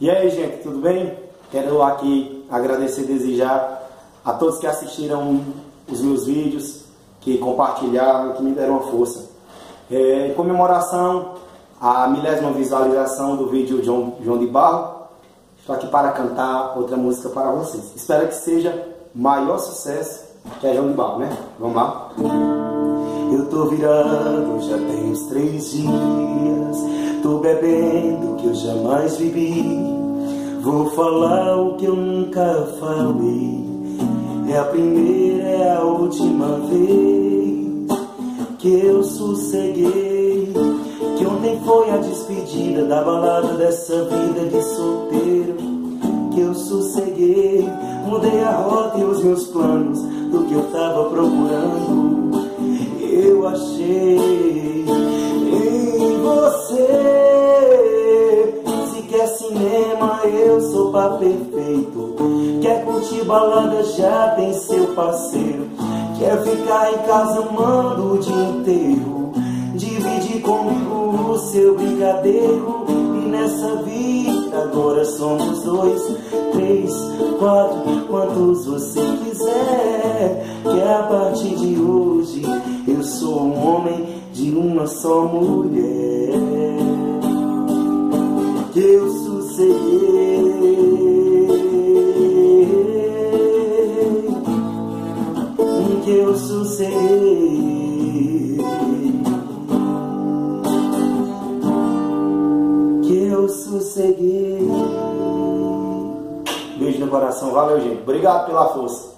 E aí, gente, tudo bem? Quero aqui agradecer e desejar a todos que assistiram os meus vídeos, que compartilharam, que me deram uma força. Em comemoração à 10ª visualização do vídeo João de Barro, estou aqui para cantar outra música para vocês. Espero que seja maior sucesso que a João de Barro, né? Vamos lá? Eu tô virado, já tem uns 3 dias. Tô bebendo o que eu jamais bebi. Vou falar o que eu nunca falei. É a primeira, é a última vez que eu sosseguei. Que ontem foi a despedida da balada dessa vida de solteiro. Que eu sosseguei, mudei a rota e os meus planos do que eu tava procurando. Eu achei em você. Se quer cinema, eu sou pra perfeito. Quer curtir balada, já tem seu parceiro. Quer ficar em casa amando o dia inteiro. Divide comigo o seu brigadeiro. E nessa vida agora somos 2, 3, 4, quantos você quiser. Que a partir de hoje eu sou um homem de uma só mulher. Que eu sosseguei, que eu sosseguei, que eu sosseguei. Beijo no coração, valeu, gente. Obrigado pela força.